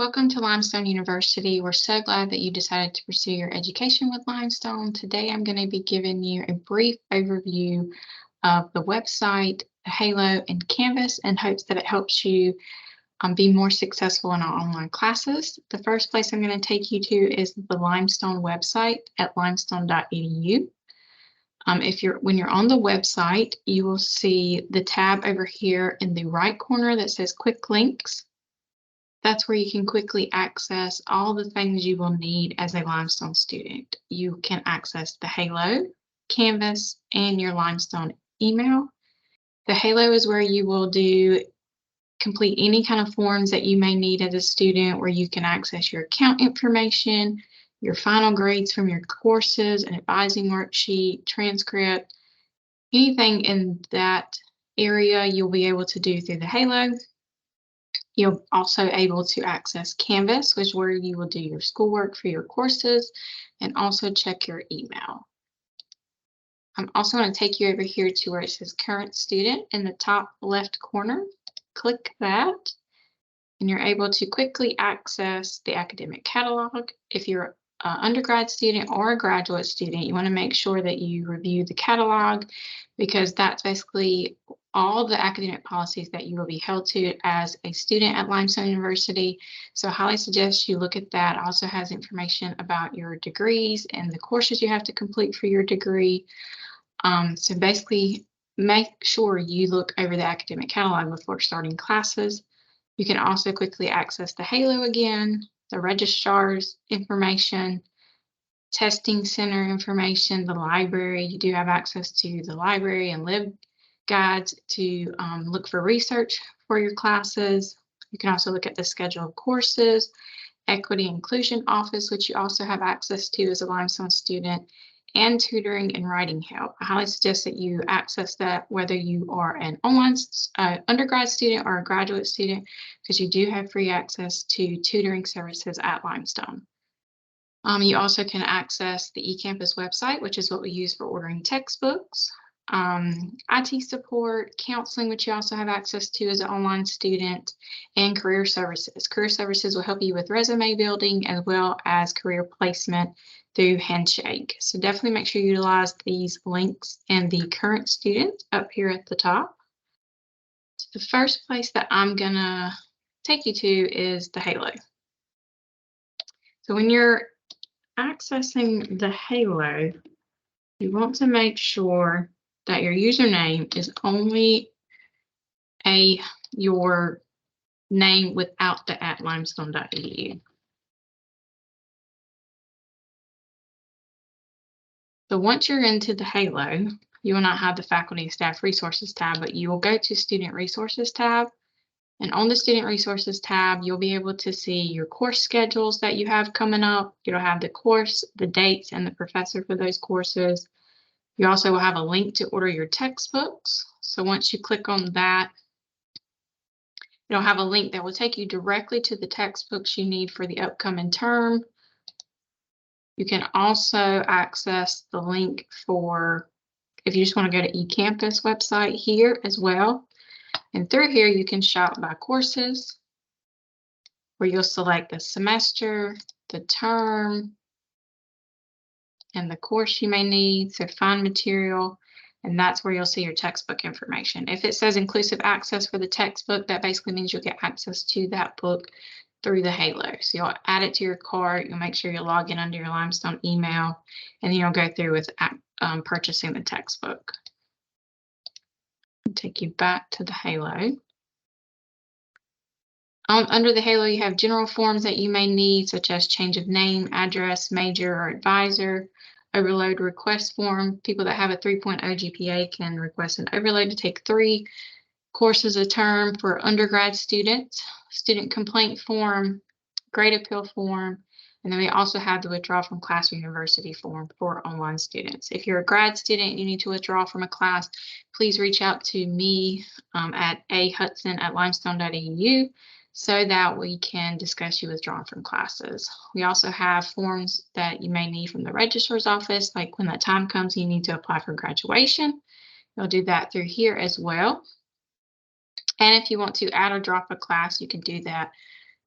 Welcome to Limestone University. We're so glad that you decided to pursue your education with Limestone. Today, I'm going to be giving you a brief overview of the website, Halo, and Canvas in hopes that it helps you be more successful in our online classes. The first place I'm going to take you to is the Limestone website at limestone.edu. When you're on the website, you will see the tab over here in the right corner that says Quick Links. That's where you can quickly access all the things you will need as a Limestone student. You can access the Halo, Canvas, and your Limestone email. The Halo is where you will complete any kind of forms that you may need as a student, where you can access your account information, your final grades from your courses, an advising worksheet, transcript, anything in that area you'll be able to do through the Halo. You're also able to access Canvas, which is where you will do your schoolwork for your courses and also check your email. I'm also going to take you over here to where it says Current Student in the top left corner. Click that, and you're able to quickly access the academic catalog. If you're an undergrad student or a graduate student, you want to make sure that you review the catalog, because that's basically all the academic policies that you will be held to as a student at Limestone University. So I highly suggest you look at that. It also has information about your degrees and the courses you have to complete for your degree. So basically, make sure you look over the academic catalog before starting classes. You can also quickly access the Halo again, the registrar's information, testing center information, the library. You do have access to the library and lib guides to look for research for your classes. You can also look at the schedule of courses, Equity Inclusion Office, which you also have access to as a Limestone student, and tutoring and writing help. I highly suggest that you access that whether you are an online undergrad student or a graduate student, because you do have free access to tutoring services at Limestone. You also can access the eCampus website, which is what we use for ordering textbooks, IT support, counseling, which you also have access to as an online student, and career services. Career services will help you with resume building as well as career placement through Handshake. So definitely make sure you utilize these links and the current student up here at the top. So the first place that I'm gonna take you to is the Halo. So when you're accessing the Halo, you want to make sure that your username is only your name without the @limestone.edu. So once you're into the Halo, you will not have the Faculty and Staff Resources tab, but you will go to Student Resources tab. And on the Student Resources tab, you'll be able to see your course schedules that you have coming up. You'll have the course, the dates, and the professor for those courses. You also will have a link to order your textbooks. So once you click on that, it'll have a link that will take you directly to the textbooks you need for the upcoming term. You can also access the link for, if you just want to go to eCampus website here as well. And through here, you can shop by courses, where you'll select the semester, the term, and the course you may need. So find material, and that's where you'll see your textbook information. If it says inclusive access for the textbook, that basically means you'll get access to that book through the Halo. So you'll add it to your cart, you'll make sure you log in under your Limestone email, and then you'll go through with purchasing the textbook. I'll take you back to the Halo. Under the Halo, you have general forms that you may need, such as change of name, address, major, or advisor, overload request form. People that have a 3.0 GPA can request an overload to take 3 courses a term for undergrad students, student complaint form, grade appeal form, and then we also have the withdraw from class or university form for online students. If you're a grad student, you need to withdraw from a class, please reach out to me at ahudson@limestone.edu so that we can discuss you withdrawing from classes. We also have forms that you may need from the registrar's office, like when that time comes, you need to apply for graduation. You'll do that through here as well. And if you want to add or drop a class, you can do that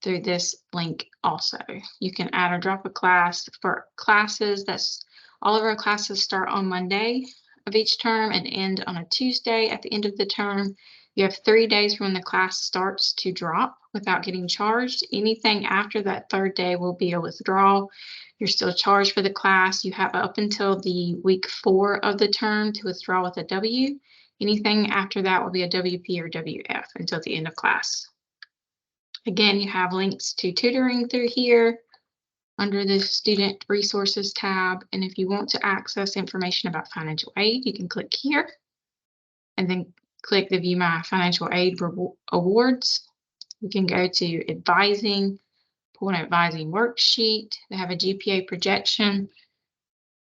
through this link also. You can add or drop a class for classes. All of our classes start on Monday of each term and end on a Tuesday at the end of the term. You have 3 days from when the class starts to drop without getting charged. Anything after that third day will be a withdrawal. You're still charged for the class. You have up until the week 4 of the term to withdraw with a W. Anything after that will be a WP or WF until the end of class. Again, you have links to tutoring through here under the Student Resources tab. And if you want to access information about financial aid, you can click here and then click the View My Financial Aid Awards. You can go to Advising, pull an advising worksheet. They have a GPA projection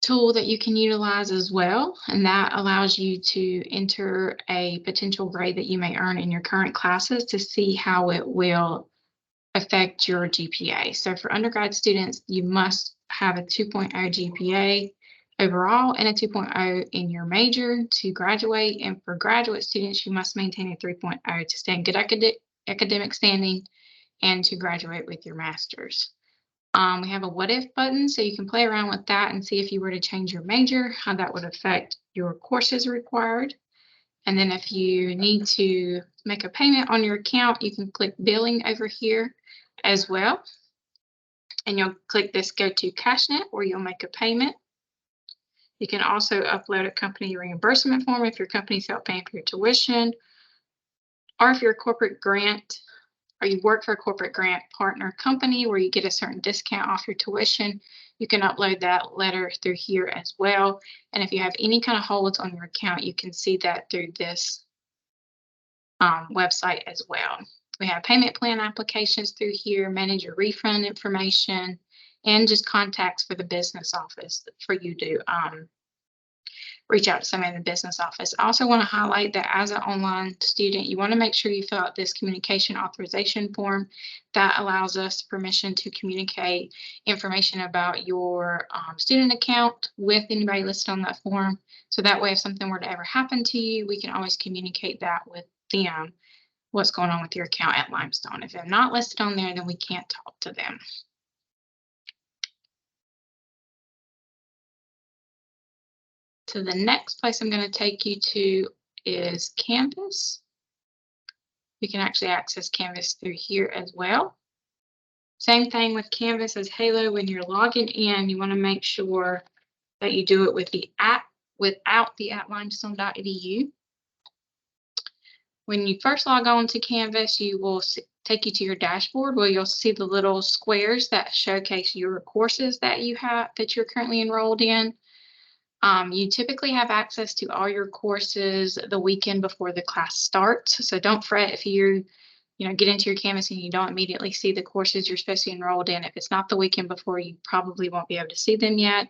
tool that you can utilize as well, and that allows you to enter a potential grade that you may earn in your current classes to see how it will affect your GPA. So for undergrad students, you must have a 2.0 GPA overall and a 2.0 in your major to graduate. And for graduate students, you must maintain a 3.0 to stay in good academic standing and to graduate with your master's. We have a what if button, so you can play around with that and see if you were to change your major, how that would affect your courses required. And then if you need to make a payment on your account, you can click billing over here as well. And you'll click this go to CashNet where you'll make a payment. You can also upload a company reimbursement form if your company's help paying for your tuition, or if you're a corporate grant or you work for a corporate grant partner company where you get a certain discount off your tuition, you can upload that letter through here as well. And if you have any kind of holds on your account, you can see that through this website as well. We have payment plan applications through here, manage your refund information, and just contacts for the business office for you to reach out to somebody in the business office. I also want to highlight that as an online student, you want to make sure you fill out this communication authorization form. That allows us permission to communicate information about your student account with anybody listed on that form. So that way, if something were to ever happen to you, we can always communicate that with them, what's going on with your account at Limestone. If they're not listed on there, then we can't talk to them. So the next place I'm going to take you to is Canvas. You can actually access Canvas through here as well. Same thing with Canvas as Halo. When you're logging in, you want to make sure that you do it with the app without the @limestone.edu. When you first log on to Canvas, you will take you to your dashboard where you'll see the little squares that showcase your courses that you're currently enrolled in. You typically have access to all your courses the weekend before the class starts. So don't fret if you get into your Canvas and you don't immediately see the courses you're supposed to be enrolled in. If it's not the weekend before, you probably won't be able to see them yet.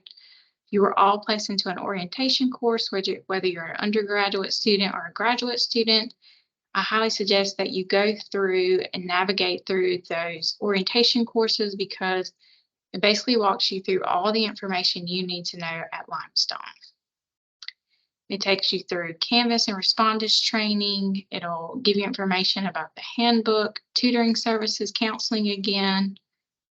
You are all placed into an orientation course, whether you're an undergraduate student or a graduate student. I highly suggest that you go through and navigate through those orientation courses because it basically walks you through all the information you need to know at Limestone. It takes you through Canvas and Respondus training. It'll give you information about the handbook, tutoring services, counseling again,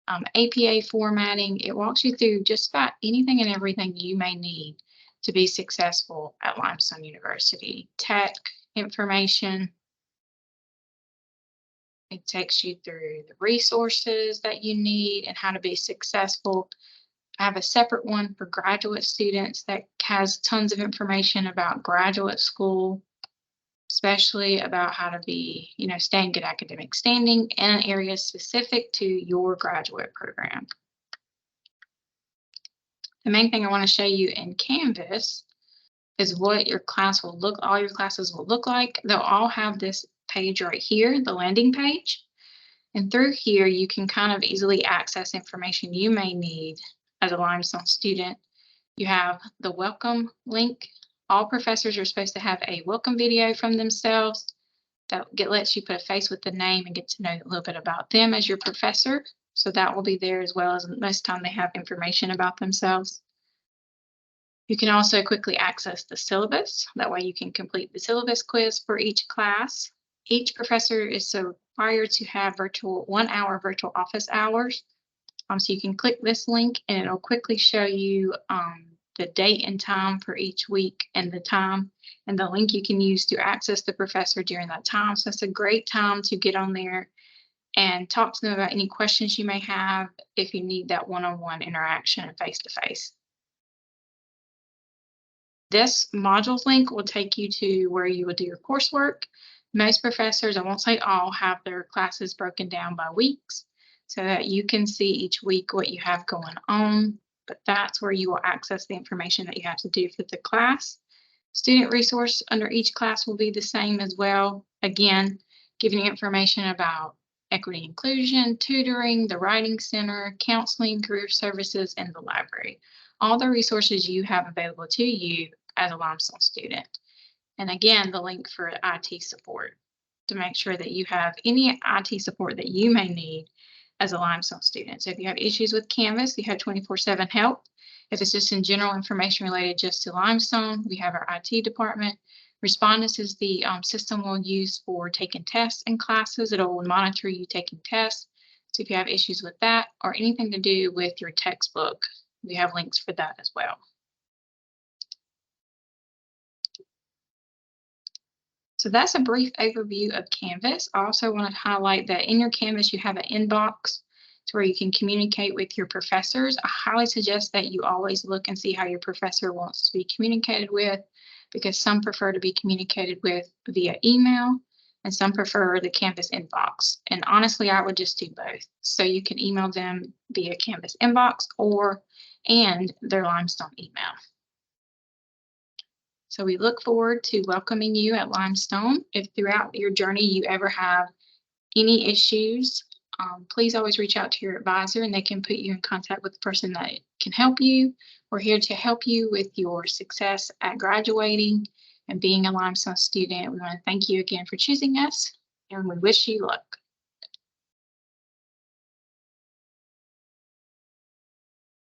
APA formatting. It walks you through just about anything and everything you may need to be successful at Limestone University. Tech information. It takes you through the resources that you need and how to be successful. I have a separate one for graduate students that has tons of information about graduate school, especially about how to be, stay in good academic standing in areas specific to your graduate program. The main thing I want to show you in Canvas is what all your classes will look like. They'll all have this page right here, the landing page. And through here, you can kind of easily access information you may need as a Limestone student. You have the welcome link. All professors are supposed to have a welcome video from themselves that lets you put a face with the name and get to know a little bit about them as your professor. So that will be there, as well as most time they have information about themselves. You can also quickly access the syllabus. That way you can complete the syllabus quiz for each class. Each professor is so required to have 1 hour virtual office hours. So you can click this link and it'll quickly show you the date and time for each week and the time and the link you can use to access the professor during that time. So it's a great time to get on there and talk to them about any questions you may have if you need that one-on-one interaction face-to-face. This modules link will take you to where you will do your coursework. Most professors, I won't say all, have their classes broken down by weeks so that you can see each week what you have going on. But that's where you will access the information that you have to do for the class. Student resource under each class will be the same as well. Again, giving you information about equity inclusion, tutoring, the writing center, counseling, career services, and the library. All the resources you have available to you as a Limestone student. And again, the link for IT support to make sure that you have any IT support that you may need as a Limestone student. So if you have issues with Canvas, you have 24/7 help. If it's just in general information related just to Limestone, we have our IT department. Respondus is the system we'll use for taking tests in classes. It'll monitor you taking tests. So if you have issues with that or anything to do with your textbook, we have links for that as well. So that's a brief overview of Canvas. I also want to highlight that in your Canvas, you have an inbox to where you can communicate with your professors. I highly suggest that you always look and see how your professor wants to be communicated with, because some prefer to be communicated with via email and some prefer the Canvas inbox. And honestly, I would just do both. So you can email them via Canvas inbox and their Limestone email. So we look forward to welcoming you at Limestone. If throughout your journey you ever have any issues, please always reach out to your advisor and they can put you in contact with the person that can help you. We're here to help you with your success at graduating and being a Limestone student. We want to thank you again for choosing us and we wish you luck.